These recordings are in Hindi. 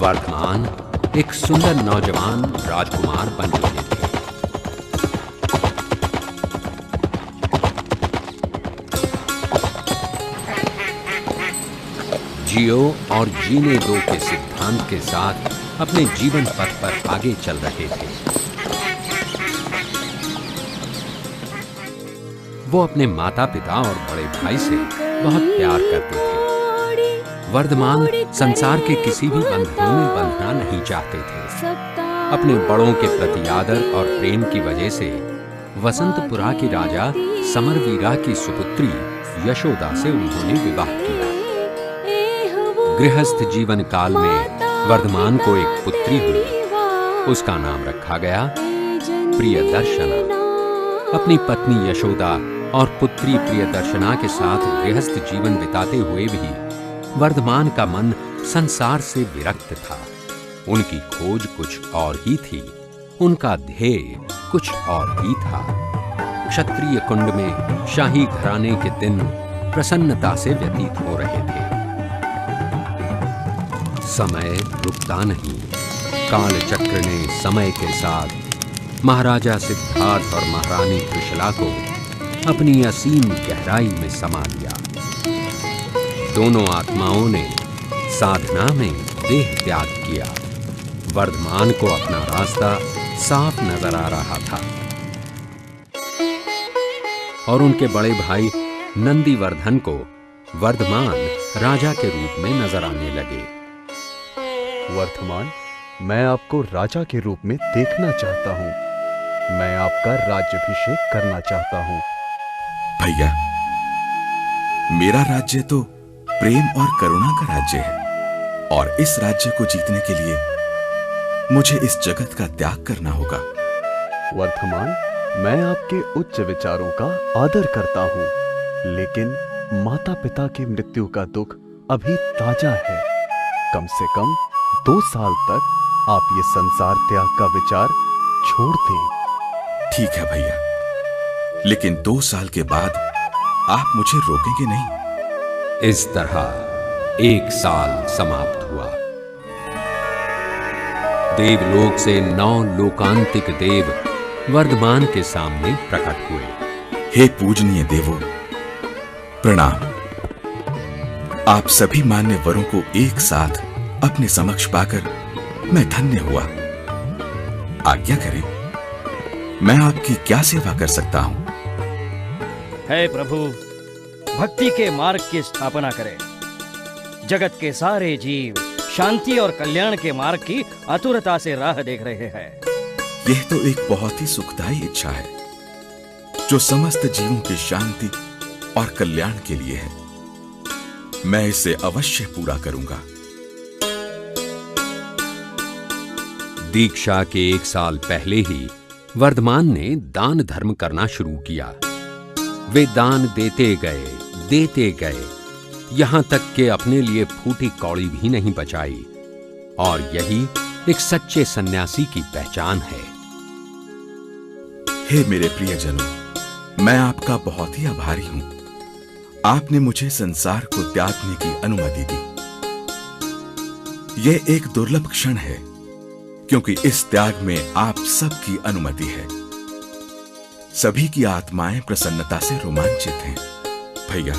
वर्धमान एक सुंदर नौजवान राजकुमार बन रहे थे। जियो और जीने दो के सिद्धांत के साथ अपने जीवन पथ पर आगे चल रहे थे। वो अपने माता पिता और बड़े भाई से बहुत प्यार करते थे। वर्धमान संसार के किसी भी बंधनों में बंधना नहीं चाहते थे। अपने बड़ों के प्रति आदर और प्रेम की वजह से वसंतपुरा की राजा समरवीरा की सुपुत्री यशोदा से उन्होंने विवाह किया। गृहस्थ जीवन काल में वर्धमान को एक पुत्री हुई। उसका नाम रखा गया प्रियदर्शना। अपनी पत्नी यशोदा और पुत्री प्रियदर्शना के साथ गृहस्थ जीवन बिताते हुए भी वर्धमान का मन संसार से विरक्त था। उनकी खोज कुछ और ही थी, उनका ध्येय कुछ और ही था। क्षत्रिय कुंड में शाही घराने के दिन प्रसन्नता से व्यतीत हो रहे थे। समय रुकता नहीं। काल चक्र ने समय के साथ महाराजा सिद्धार्थ और महारानी त्रिशला को अपनी असीम गहराई में समा लिया। दोनों आत्माओं ने साधना में देह त्याग किया। वर्धमान को अपना रास्ता साफ नजर आ रहा था और उनके बड़े भाई नंदीवर्धन को वर्धमान राजा के रूप में नजर आने लगे। वर्धमान, मैं आपको राजा के रूप में देखना चाहता हूं। मैं आपका राज्याभिषेक करना चाहता हूं। भैया, मेरा राज्य तो प्रेम और करुणा का राज्य है और इस राज्य को जीतने के लिए मुझे इस जगत का त्याग करना होगा। वर्धमान, मैं आपके उच्च विचारों का आदर करता हूं, लेकिन माता पिता की मृत्यु का दुख अभी ताजा है। कम से कम 2 साल तक आप ये संसार त्याग का विचार छोड़ दें। ठीक है भैया, लेकिन 2 साल के बाद आप मुझे रोकेंगे नहीं? इस तरह 1 साल समाप्त हुआ। देवलोक से 9 लोकांतिक देव वर्धमान के सामने प्रकट हुए। हे पूजनीय देवों, प्रणाम। आप सभी मान्य वरों को एक साथ अपने समक्ष पाकर मैं धन्य हुआ। आज्ञा करें, मैं आपकी क्या सेवा कर सकता हूं? हे प्रभु, भक्ति के मार्ग की स्थापना करें। जगत के सारे जीव शांति और कल्याण के मार्ग की आतुरता से राह देख रहे हैं। यह तो एक बहुत ही सुखदायी इच्छा है जो समस्त जीवों की शांति और कल्याण के लिए है। मैं इसे अवश्य पूरा करूंगा। दीक्षा के 1 साल पहले ही वर्धमान ने दान धर्म करना शुरू किया। वे दान देते गए, यहां तक कि अपने लिए फूटी कौड़ी भी नहीं बचाई। और यही एक सच्चे सन्यासी की पहचान है। हे मेरे प्रियजनों, मैं आपका बहुत ही आभारी हूं। आपने मुझे संसार को त्यागने की अनुमति दी। यह एक दुर्लभ क्षण है, क्योंकि इस त्याग में आप सबकी अनुमति है। सभी की आत्माएं प्रसन्नता से रोमांचित हैं। भैया,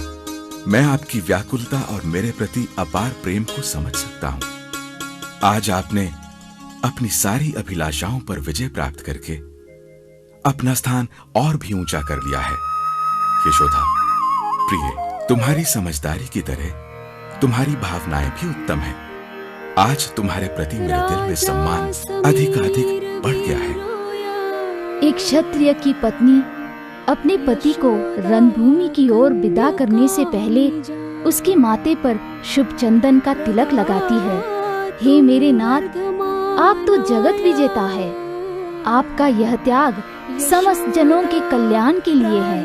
मैं आपकी व्याकुलता और मेरे प्रति अपार प्रेम को समझ सकता हूं। आज आपने अपनी सारी अभिलाषाओं पर विजय प्राप्त करके अपना स्थान और भी ऊंचा कर लिया है। यशोदा प्रिय, तुम्हारी समझदारी की तरह तुम्हारी भावनाएं भी उत्तम हैं। आज तुम्हारे प्रति मेरे दिल में सम्मान अधिक बढ़ गया है। एक क्षत्रिय की पत्नी अपने पति को रणभूमि की ओर विदा करने से पहले उसके माथे पर शुभ चंदन का तिलक लगाती है। हे मेरे नाथ, आप तो जगत विजेता है। आपका यह त्याग समस्त जनों के कल्याण के लिए है।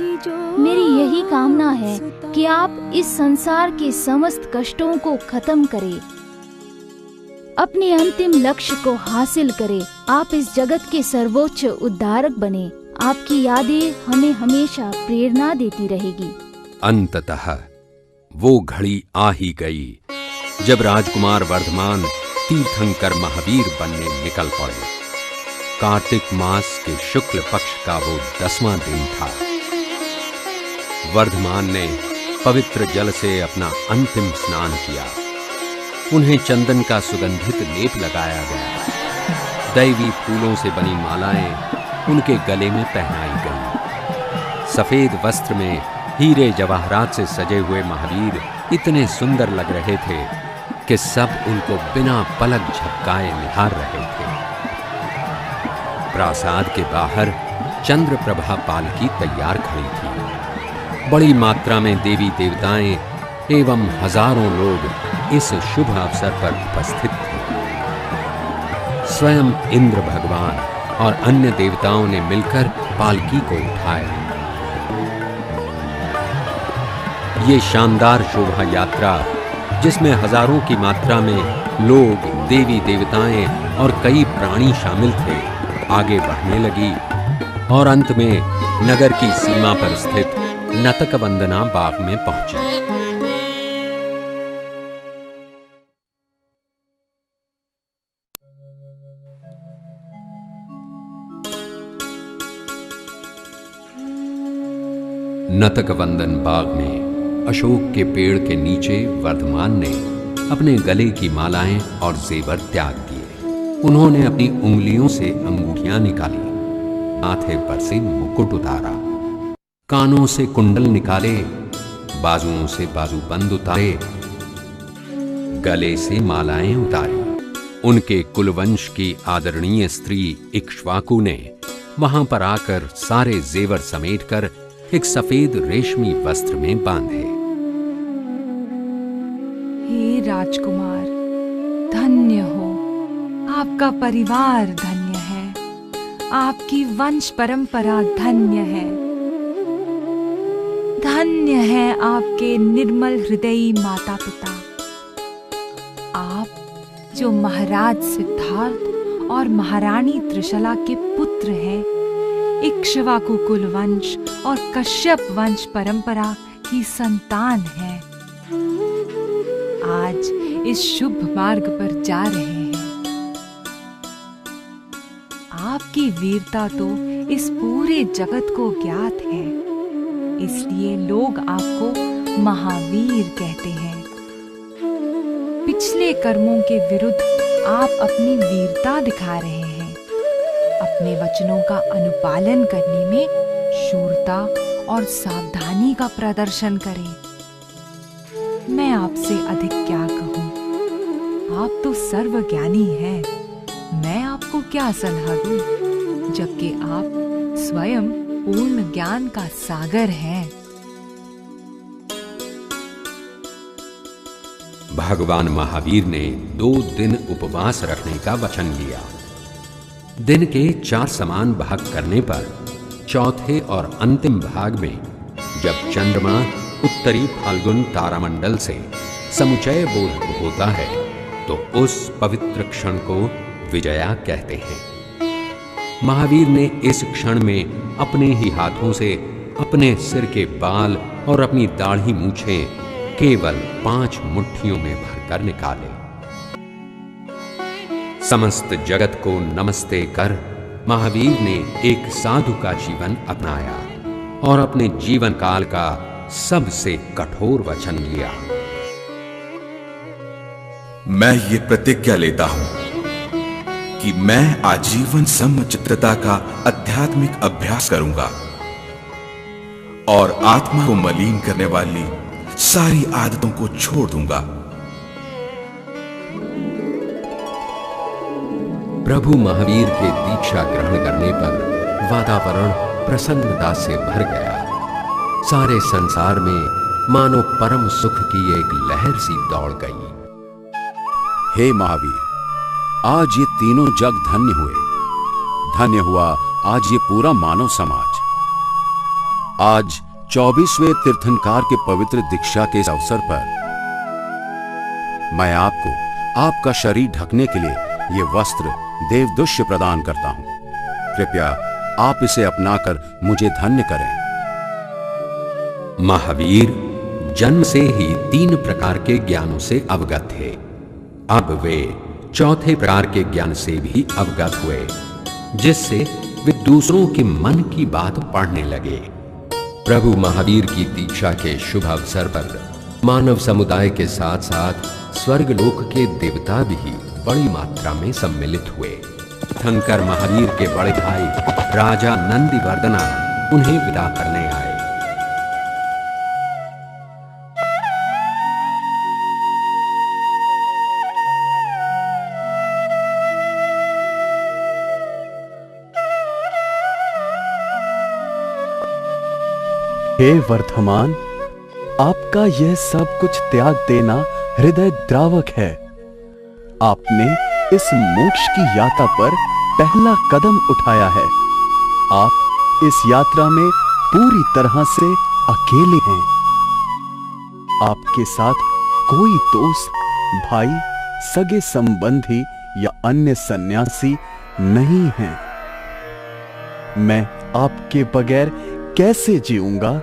मेरी यही कामना है कि आप इस संसार के समस्त कष्टों को खत्म करें, अपने अंतिम लक्ष्य को हासिल करें। आप इस जगत के सर्वोच्च उद्धारक बने। आपकी यादें हमें हमेशा प्रेरणा देती रहेगी। अंततः वो घड़ी आ ही गई जब राजकुमार वर्धमान तीर्थंकर महावीर बनने निकल पड़े। कार्तिक मास के शुक्ल पक्ष का वो 10वां दिन था। वर्धमान ने पवित्र जल से अपना अंतिम स्नान किया। उन्हें चंदन का सुगंधित लेप लगाया गया। दैवी फूलों से बनी मालाएं उनके गले में पहनाई गईं। सफेद वस्त्र में हीरे जवाहरात से सजे हुए महावीर इतने सुंदर लग रहे थे कि सब उनको बिना पलक झपकाए निहार रहे थे। प्रासाद के बाहर चंद्रप्रभा पालकी तैयार खड़ी थी। बड़ी मात्रा में देवी देवताएं एवं हजारों लोग इस शुभ अवसर पर उपस्थित थे। स्वयं इंद्र भगवान और अन्य देवताओं ने मिलकर पालकी को उठाया। ये शानदार शोभा यात्रा, जिसमें हजारों की मात्रा में लोग, देवी देवताएं और कई प्राणी शामिल थे, आगे बढ़ने लगी और अंत में नगर की सीमा पर स्थित नतकवंदना बाग में पहुंची। नतकवंदन बाग में अशोक के पेड़ के नीचे वर्धमान ने अपने गले की मालाएं और जेवर त्याग दिए। उन्होंने अपनी उंगलियों से अंगूठियां निकाली, माथे पर से मुकुट उतारा, कानों से कुंडल निकाले, बाजुओं से बाजूबंद उतारे, गले से मालाएं उतारी। उनके कुलवंश की आदरणीय स्त्री इक्ष्वाकु ने वहां पर आकर सारे जेवर समेटकर एक सफेद रेशमी वस्त्र में बांधे। हे राजकुमार, धन्य हो, आपका परिवार धन्य है, आपकी वंश परंपरा धन्य है, धन्य है आपके निर्मल हृदयी माता पिता। आप जो महाराज सिद्धार्थ और महारानी त्रिशला के पुत्र हैं, इक्ष्वाकु कुलवंश और कश्यप वंश परंपरा की संतान है, आज इस शुभ मार्ग पर जा रहे हैं। आपकी वीरता तो इस पूरे जगत को ज्ञात है, इसलिए लोग आपको महावीर कहते हैं। पिछले कर्मों के विरुद्ध आप अपनी वीरता दिखा रहे हैं। अपने वचनों का अनुपालन करने में शूरता और सावधानी का प्रदर्शन करें। मैं आपसे अधिक क्या कहूं? आप तो सर्वज्ञानी हैं। मैं आपको क्या सलाह दूं, जबकि आप स्वयं पूर्ण ज्ञान का सागर हैं। भगवान महावीर ने 2 दिन उपवास रखने का वचन लिया। दिन के 4 समान भाग करने पर चौथे और अंतिम भाग में जब चंद्रमा उत्तरी फाल्गुन तारामंडल से समुच्चय बोध होता है, तो उस पवित्र क्षण को विजया कहते हैं। महावीर ने इस क्षण में अपने ही हाथों से अपने सिर के बाल और अपनी दाढ़ी मूछें केवल 5 मुट्ठियों में भरकर निकाले। समस्त जगत को नमस्ते कर महावीर ने एक साधु का जीवन अपनाया और अपने जीवन काल का सबसे कठोर वचन लिया। मैं ये प्रतिज्ञा लेता हूं कि मैं आजीवन समचित्तता का आध्यात्मिक अभ्यास करूंगा और आत्मा को मलिन करने वाली सारी आदतों को छोड़ दूंगा। प्रभु महावीर के दीक्षा ग्रहण करने पर वातावरण प्रसन्नता से भर गया। सारे संसार में मानो परम सुख की एक लहर सी दौड़ गई। हे महावीर, आज ये तीनों जग धन्य हुए। धन्य हुआ आज ये पूरा मानव समाज। आज 24वें तीर्थंकार के पवित्र दीक्षा के इस अवसर पर मैं आपको आपका शरीर ढकने के लिए ये वस्त्र देवदुष्य प्रदान करता हूं। कृपया आप इसे अपनाकर मुझे धन्य करें। महावीर जन्म से ही 3 प्रकार के ज्ञानों से अवगत थे। अब वे चौथे प्रकार के ज्ञान से भी अवगत हुए, जिससे वे दूसरों के मन की बात पढ़ने लगे। प्रभु महावीर की दीक्षा के शुभ अवसर पर मानव समुदाय के साथ साथ स्वर्गलोक के देवता भी बड़ी मात्रा में सम्मिलित हुए। तीर्थंकर महावीर के बड़े भाई राजा नंदिवर्धना उन्हें विदा करने आए। हे वर्धमान, आपका यह सब कुछ त्याग देना हृदय द्रावक है। आपने इस मोक्ष की यात्रा पर पहला कदम उठाया है। आप इस यात्रा में पूरी तरह से अकेले हैं। आपके साथ कोई दोस्त, भाई, सगे संबंधी या अन्य सन्यासी नहीं हैं। मैं आपके बगैर कैसे जीऊंगा?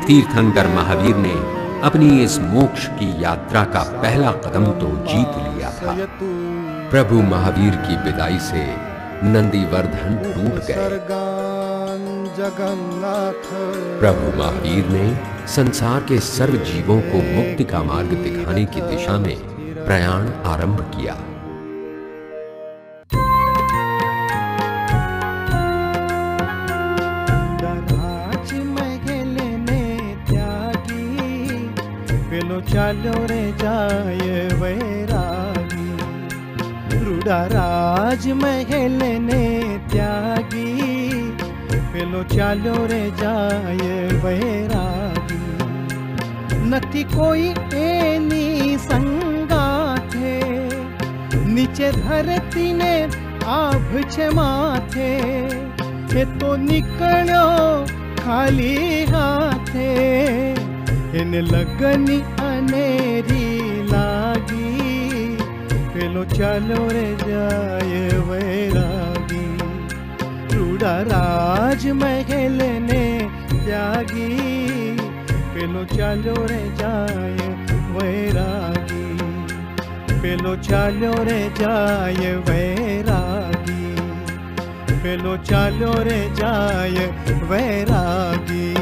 तीर्थंकर महावीर ने अपनी इस मोक्ष की यात्रा का पहला कदम तो जीत लिया था। प्रभु महावीर की विदाई से नंदिवर्धन टूट गए। प्रभु महावीर ने संसार के सर्व जीवों को मुक्ति का मार्ग दिखाने की दिशा में प्रयाण आरंभ किया। चालो रे जाय वैरागी, रूड़ा राज महल ने त्यागी, पेलो चालो रे जाय वैरागी। नथी कोई एनी संगाथे, नीचे धरती ने आभ छे माथे, हे तो निकलो खाली हाथे, इन लगनी अनेरी लागी, पेलो चालो रे जाय वैरागी। रूड़ा राज महल ने त्यागी, पेलो चालो रे जाय वैरागी, पेलो चालो रे जाय वैरागी, पेलो चालो रे जाय वैरागी।